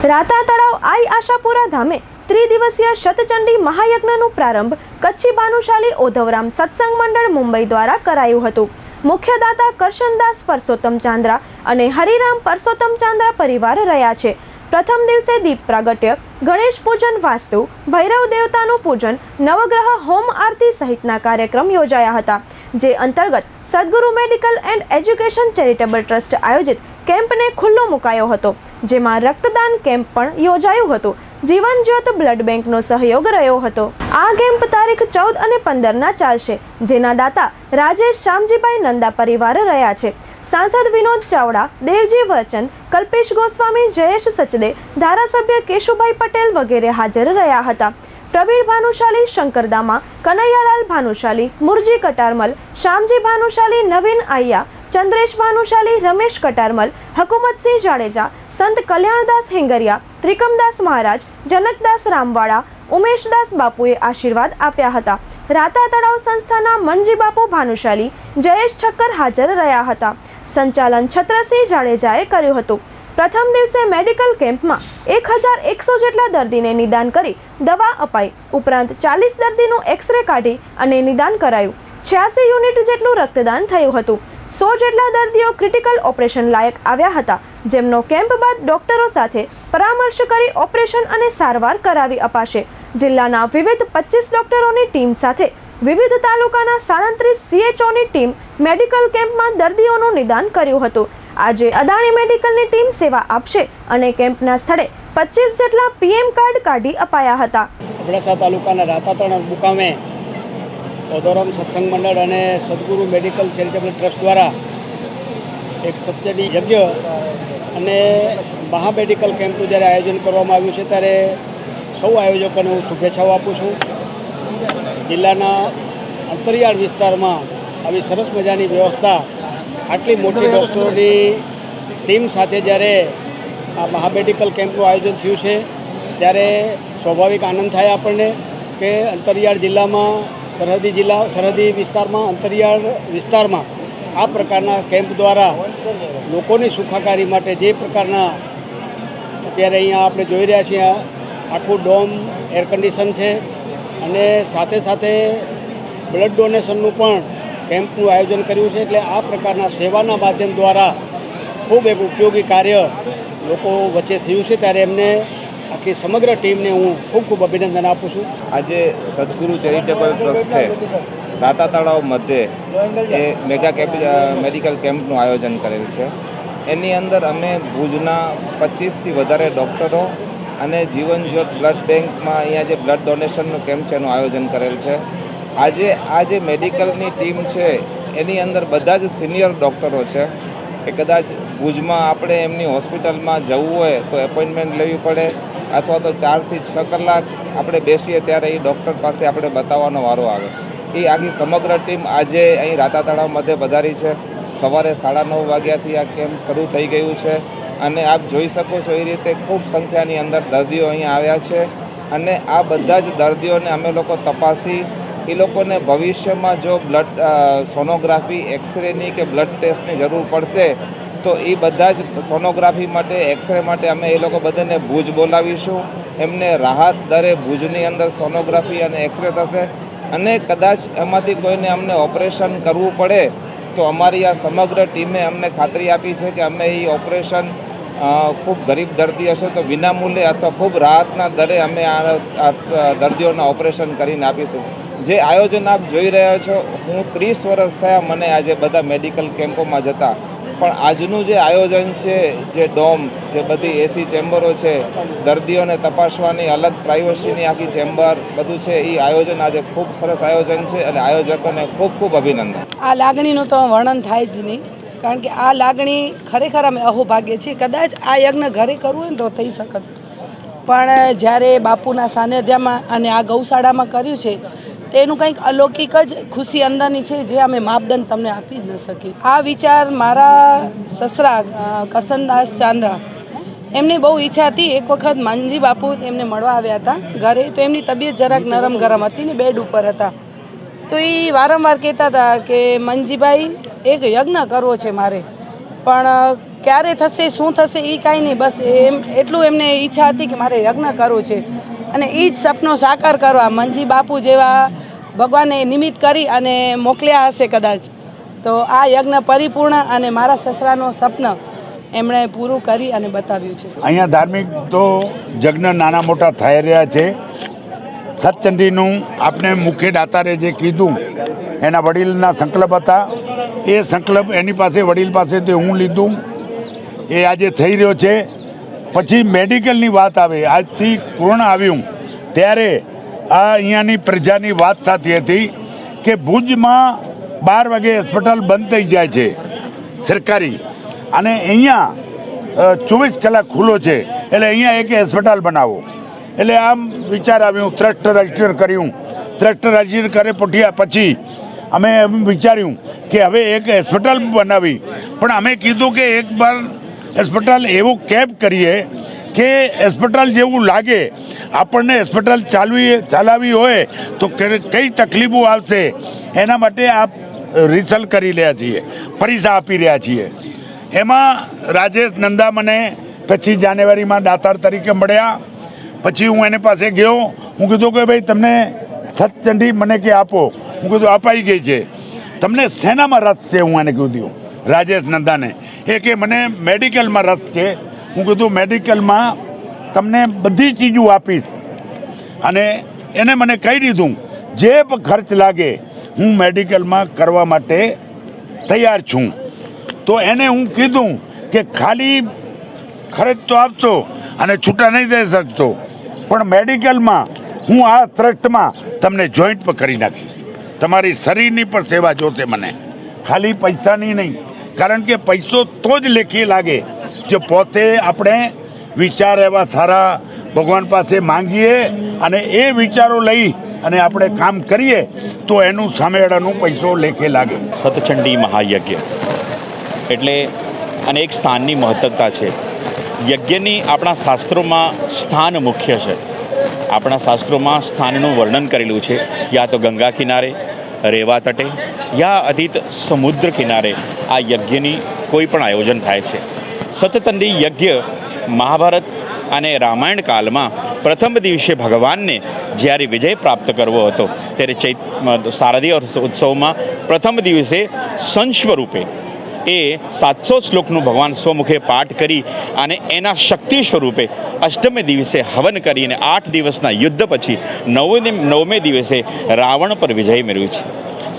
રાતા તળાવ આઈ આશાપુરા ધામે ત્રિદિવસીય શતચંડી મહાયજ્ઞનો પ્રારંભ કચ્છી ભાનુશાલી ઓધવરામ સત્સંગ મંડળ મુંબઈ દ્વારા કરાયું હતું। મુખ્ય દાતા કરશનદાસ પરસોત્તમ ચાંદ્રા અને હરિરામ પરસોત્તમ ચાંદ્રા પરિવાર રહ્યા છે। પ્રથમ દિવસે દીપ પ્રાગટ્ય, ગણેશ પૂજન, વાસ્તુ, ભૈરવ દેવતાનું પૂજન, નવગ્રહ હોમ આરતી સહિતના કાર્યક્રમ યોજાયા હતા, જે અંતર્ગત સદગુરુ medical and education charitable trust આયોજિત કેમ્પને ખુલ્લો મુકાયો હતો, જેમાં રક્તદાન કેમ્પ પણ યોજાયું હતું। જીવન જ્યોત બ્લડ બેંકનો સહયોગ રહ્યો હતો। આ કેમ્પ તારીખ 14 અને 15 ચાલશે, જેના દાતા રાજેશ શામજીભાઈ નંદા પરિવાર રહ્યા છે। સાંસદ વિનોદ ચાવડા, દેવજી વચન, કલ્પેશ ગોસ્વામી, જયેશ સચદે, ધારાસભ્ય કેશુભાઈ પટેલ વગેરે હાજર રહ્યા હતા। પ્રવીણ ભાનુશાલી, શંકરદામા, કનૈયાલાલ ભાનુશાલી, મુરજી કટારમલ, શામજી ભાનુશાલી, નવીન આયા, ચંદ્રેશ ભાનુશાલી, રમેશ કટારમલ, હકુમતસિંહ જાડેજા, સંત કલ્યાણદાસ હેંગરિયા, ત્રિકમદાસ મહારાજ, જનકદાસ રામવાડા, ઉમેશદાસ બાપુએ આશીર્વાદ આપ્યા હતા। રાતા તળાવ સંસ્થાના મનજી બાપુ ભાનુશાલી, જયેશ ઠક્કર હાજર રહ્યા હતા। સંચાલન છત્રસિંહ જાડેજાએ કર્યું હતું। પ્રથમ દિવસે મેડિકલ કેમ્પમાં 1100 જેટલા દર્દીને નિદાન કરી દવા અપાઈ, ઉપરાંત 40 દર્દીનું એક્સરે કાઢી અને નિદાન કરાયું। 86 યુનિટ જેટલું રક્તદાન થયું હતું। 100 જેટલા દર્દીઓ ક્રિટિકલ ઓપરેશન લાયક આવ્યા હતા, જેમનો કેમ્પ બાદ ડોક્ટરો સાથે પરામર્શ કરી ઓપરેશન અને સારવાર કરાવી અપાશે। જિલ્લાના વિવિધ 25 ડોક્ટરોની ટીમ સાથે વિવિધ તાલુકાના 37 CHOની ટીમ મેડિકલ કેમ્પમાં દર્દીઓનું નિદાન કર્યું હતું। આજે અદાણી મેડિકલની ટીમ સેવા આપશે અને કેમ્પના સ્થળે 25 જેટલા PM કાર્ડ કાઢી અપાયા હતા। અબડાસા તાલુકાના રાતા તળાવ મુકામે ઓધવરામ સત્સંગ મંડળ અને સદગુરુ મેડિકલ ચેરિટેબલ ટ્રસ્ટ દ્વારા એક સત્યની યજ્ઞ અને મહા મેડિકલ કેમ્પનું જ્યારે આયોજન કરવામાં આવ્યું છે, ત્યારે સૌ આયોજકોને હું શુભેચ્છાઓ આપું છું। જિલ્લાના અંતરિયાળ વિસ્તારમાં આવી સરસ મજાની વ્યવસ્થા, આટલી મોટી ડૉક્ટરોની ટીમ સાથે જ્યારે આ મહા મેડિકલ કેમ્પનું આયોજન થયું છે, ત્યારે સ્વાભાવિક આનંદ થાય આપણને કે અંતરિયાળ જિલ્લામાં, સરહદી વિસ્તારમાં, અંતરિયાળ વિસ્તારમાં આ પ્રકારના કેમ્પ દ્વારા લોકોની સુખાકારી માટે જે પ્રકારના અત્યારે અહીંયા આપણે જોઈ રહ્યા છીએ, આખું ડોમ એર કન્ડિશન છે અને સાથે સાથે બ્લડ ડોનેશનનું પણ કેમ્પનું આયોજન કર્યું છે। એટલે આ પ્રકારના સેવાના માધ્યમ દ્વારા ખૂબ એક ઉપયોગી કાર્ય લોકો વચ્ચે થયું છે, ત્યારે એમને આખી સમગ્ર ટીમને હું ખૂબ ખૂબ અભિનંદન આપું છું। આજે સદગુરુ ચેરિટેબલ ટ્રસ્ટે રાતા તળાવ મધ્યે એ મેગા મેડિકલ કેમ્પનું આયોજન કરેલ છે। એની અંદર અમે ભુજના 25થી વધારે ડૉક્ટરો અને જીવન જ્યોત બ્લડ બેંકમાં અહીંયા જે બ્લડ ડોનેશનનું કેમ્પ છે એનું આયોજન કરેલ છે। આજે આ જે મેડિકલની ટીમ છે એની અંદર બધા જ સિનિયર ડૉક્ટરો છે કે કદાચ ભુજમાં આપણે એમની હોસ્પિટલમાં જવું હોય તો એપોઇન્ટમેન્ટ લેવી પડે, અથવા તો 4 થી 6 કલાક આપણે બેસીએ ત્યારે એ ડૉક્ટર પાસે આપણે બતાવવાનો વારો આવે। એ આખી સમગ્ર ટીમ આજે અહીં રાતા તળાવ મધ્યે પધારી છે। સવારે 9:30 વાગ્યાથી આ કેમ્પ શરૂ થઈ ગયું છે અને આપ જોઈ શકો છો એ રીતે ખૂબ સંખ્યાની અંદર દર્દીઓ અહીંયા આવ્યા છે અને આ બધા જ દર્દીઓને અમે લોકો તપાસી એ લોકોને ભવિષ્યમાં જો બ્લડ સોનોગ્રાફી, એક્સરેની કે બ્લડ ટેસ્ટની જરૂર પડશે તો એ બધા જ સોનોગ્રાફી માટે, એક્સરે માટે અમે એ લોકો બધાને ભુજ બોલાવીશું। એમને રાહત દરે ભુજની અંદર સોનોગ્રાફી અને એક્સરે થશે અને કદાચ એમાંથી કોઈને અમને ઓપરેશન કરવું પડે તો અમારી આ સમગ્ર ટીમે અમને ખાતરી આપી છે કે અમે એ ઓપરેશન ખૂબ ગરીબ દર્દી હશે તો વિનામૂલ્યે અથવા ખૂબ રાહતના દરે અમે આ દર્દીઓના ઓપરેશન કરીને આપીશું। જે આયોજન આપ જોઈ રહ્યા છો, હું 30 વર્ષ થયા મને આજે બધા મેડિકલ કેમ્પોમાં જતા, પણ આજનું જે આયોજન છે, જે ડોમ, જે બધી AC ચેમ્બરો છે, દર્દીઓને તપાસવાની અલગ પ્રાઇવસીની આખી ચેમ્બર બધું છે, એ આયોજન આજે ખૂબ સરસ આયોજન છે અને આયોજકોને ખૂબ ખૂબ અભિનંદન। આ લાગણીનું તો વર્ણન થાય જ નહીં, કારણ કે આ લાગણી ખરેખર અમે અહોભાગ્ય છીએ। કદાચ આ યજ્ઞ ઘરે કરવું હોય ને તો થઈ શકત, પણ જ્યારે બાપુના સાનિધ્યમાં અને આ ગૌશાળામાં કર્યું છે તેનું કંઈક અલૌકિક જ ખુશી અંદરની છે, જે અમે માપદંડ તમને આપી જ ન શકી। આ વિચાર મારા સસરા કરશનદાસ ચાંદ્રા, એમની બહુ ઈચ્છા હતી, એક વખત મનજી બાપુ એમને મળવા આવ્યા હતા ઘરે, તો એમની તબિયત જરાક નરમ ગરમ હતી ને બેડ ઉપર હતા, તો એ વારંવાર કહેતા હતા કે મનજીભાઈ એક યજ્ઞ કરવો છે મારે, પણ ક્યારે થશે શું થશે એ કાંઈ નહીં, બસ એટલું એમને ઈચ્છા હતી કે મારે યજ્ઞ કરવો છે અને એ જ સપનો સાકાર કરવા મંજી બાપુ જેવા ભગવાને નિમિત્ત કરી અને મોકલ્યા હશે કદાચ. તો આ યજ્ઞ પરિપૂર્ણ અને મારા સસરાનો સપન એમણે પૂરું કરી અને બતાવ્યું છે. અહીંયા ધાર્મિક તો યજ્ઞ નાના મોટા થઈ રહ્યા છે. સતચંડીનું આપણે મુખ્ય દાતારે જે કીધું એના વડીલના સંકલ્પ હતા, એ સંકલ્પ એની પાસે વડીલ પાસેથી હું લીધું, એ આજે થઈ રહ્યો છે. પછી મેડિકલની વાત આવે, આજથી પૂર્ણ આવ્યું ત્યારે આ અહીંયાની પ્રજાની વાત થતી હતી કે ભુજમાં 12 વાગે હોસ્પિટલ બંધ થઈ જાય છે સરકારી, અને અહીંયા 24 કલાક ખુલ્લો છે, એટલે અહીંયા એક હોસ્પિટલ બનાવો. એટલે આમ વિચાર આવ્યું, ટ્રસ્ટ રજીસ્ટર કર્યું. ટ્રસ્ટ રજીસ્ટર કરે પોઠિયા પછી અમે એમ વિચાર્યું કે હવે એક હોસ્પિટલ બનાવી, પણ અમે કીધું કે એક વાર હોસ્પિટલ એવું કેમ્પ કરીએ કે હોસ્પિટલ જેવું લાગે. આપણને હોસ્પિટલ ચલાવવી હોય તો કઈ તકલીફો આવશે એના માટે આપ રિસર્ચ કરી રહ્યા છીએ, પરીક્ષા આપી રહ્યા છીએ. એમાં રાજેશ નંદા મને 25 જાન્યુઆરીમાં દાતાર તરીકે મળ્યા. પછી હું એને પાસે ગયો, હું કીધું કે ભાઈ તમને સતચંડી મને કે આપો. હું કીધું અપાઈ ગઈ છે, તમને શેનામાં રસ છે? હું એને કીધું રાજેશ નંદાને. એ કે મને મેડિકલમાં રસ છે. હું કીધું મેડિકલમાં તમને બધી ચીજો આપીશ, અને એને મને કહી દીધું જે પણ ખર્ચ લાગે હું મેડિકલમાં કરવા માટે તૈયાર છું. તો એને હું કીધું કે ખાલી ખર્ચ તો આપશો અને છૂટા નહીં દઈ શકશો, પણ મેડિકલમાં હું આ ટ્રસ્ટમાં તમને જોઈન્ટ પર કરી નાખીશ. તમારી શરીરની પણ સેવા જોશે મને, ખાલી પૈસાની નહીં. કારણ કે પૈસો તો જ લેખી લાગે જો પોતે આપણે વિચાર એવા સારા ભગવાન પાસે માંગીએ અને એ વિચારો લઈ અને આપણે કામ કરીએ તો એનું સામેવાળાનું પૈસો લેખે લાગે. સતચંડી મહાયજ્ઞ એટલે અનેક સ્થાનની મહત્વતા છે. યજ્ઞની આપણા શાસ્ત્રોમાં સ્થાન મુખ્ય છે. આપણા શાસ્ત્રોમાં સ્થાનનું વર્ણન કરેલું છે, યા તો ગંગા કિનારે, રેવા તટે, યા અધિત સમુદ્ર કિનારે આ યજ્ઞની કોઈ પણ આયોજન થાય છે. સતચંડી યજ્ઞ મહાભારત અને રામાયણ કાળમાં પ્રથમ દિવસે ભગવાનને જ્યારે વિજય પ્રાપ્ત કરવો હતો ત્યારે શારદીય ઉત્સવમાં પ્રથમ દિવસે સંત સ્વરૂપે એ 700 શ્લોકનું ભગવાન સ્વમુખે પાઠ કરી અને એના શક્તિ સ્વરૂપે અષ્ટમે દિવસે હવન કરીને 8 દિવસના યુદ્ધ પછી 9મે દિવસે રાવણ પર વિજય મેળવ્યું છે.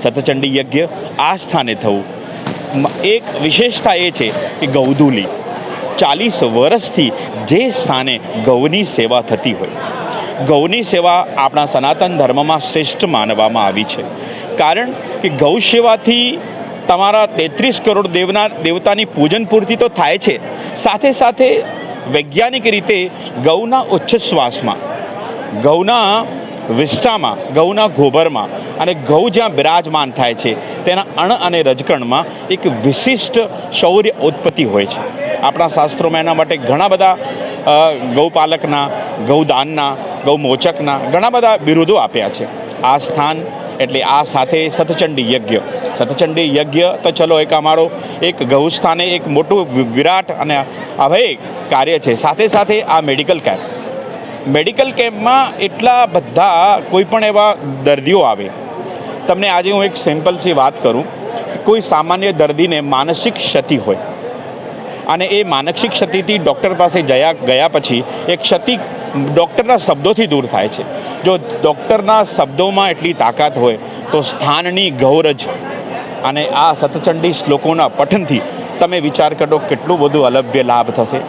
સતચંડી યજ્ઞ આ સ્થાને થવું એક વિશેષતા એ છે કે ગૌધૂલી 40 વર્ષથી જે સ્થાને ગૌની સેવા થતી હોય. ગૌની સેવા આપણા સનાતન ધર્મમાં શ્રેષ્ઠ માનવામાં આવી છે, કારણ કે ગૌ સેવાથી તમારા 33 કરોડ દેવતાની પૂજન પૂર્તિ તો થાય છે, સાથે સાથે વૈજ્ઞાનિક રીતે ગૌના ઉચ્છ્વાસમાં, ગૌના વિષ્ટામાં, ગૌના ગોબરમાં અને ગૌ જ્યાં બિરાજમાન થાય છે તેના અણ અને રજકણમાં એક વિશિષ્ટ શૌર્ય ઉત્પત્તિ હોય છે. આપણા શાસ્ત્રોમાં એના માટે ઘણા બધા ગૌપાલકના, ગૌદાનના, ગૌમોચકના ઘણા બધા બિરુદો આપ્યા છે. આ સ્થાન એટલે આ સાથે સતચંડી યજ્ઞ. સતચંડી યજ્ઞ તો ચલો એક અમારો એક ગૌસ્થાને એક મોટું વિરાટ અને અભય કાર્ય છે. સાથે સાથે આ મેડિકલ કેમ્પમાં એટલા બધા કોઈ પણ એવા દર્દીઓ આવે. તમને આજે હું એક સિમ્પલથી વાત કરું, કોઈ સામાન્ય દર્દીને માનસિક ક્ષતિ હોય અને એ માનસિક ક્ષતિથી ડૉક્ટર પાસે ગયા પછી એ ક્ષતિ ડૉક્ટરના શબ્દોથી દૂર થાય છે. જો ડૉક્ટરના શબ્દોમાં એટલી તાકાત હોય તો સ્થાનની ગૌરજ અને આ સતચંડી શ્લોકોના પઠનથી તમે વિચાર કરો કેટલું બધું અલભ્ય લાભ થશે.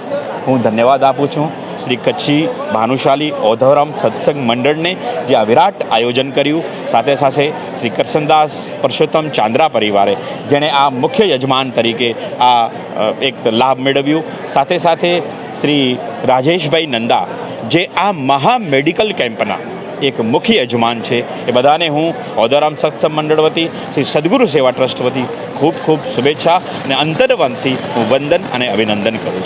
હું ધન્યવાદ આપું છું શ્રી કચ્છી ભાનુશાલી ઓધવરામ સત્સંગ મંડળને જે આ વિરાટ આયોજન કર્યું, સાથે સાથે શ્રી કરશનદાસ પરસોત્તમ ચાંદ્રા પરિવારે જેણે આ મુખ્ય યજમાન તરીકે આ એક લાભ મેળવ્યું, સાથે સાથે શ્રી રાજેશભાઈ નંદા જે આ મહા મેડિકલ કેમ્પના એક મુખ્ય યજમાન છે. એ બધાને હું ઓધવરામ સત્સંગ મંડળ વતી, શ્રી સદગુરુ સેવા ટ્રસ્ટ વતી ખૂબ ખૂબ શુભેચ્છા અને અંતરવંતથી હું વંદન અને અભિનંદન કરું છું.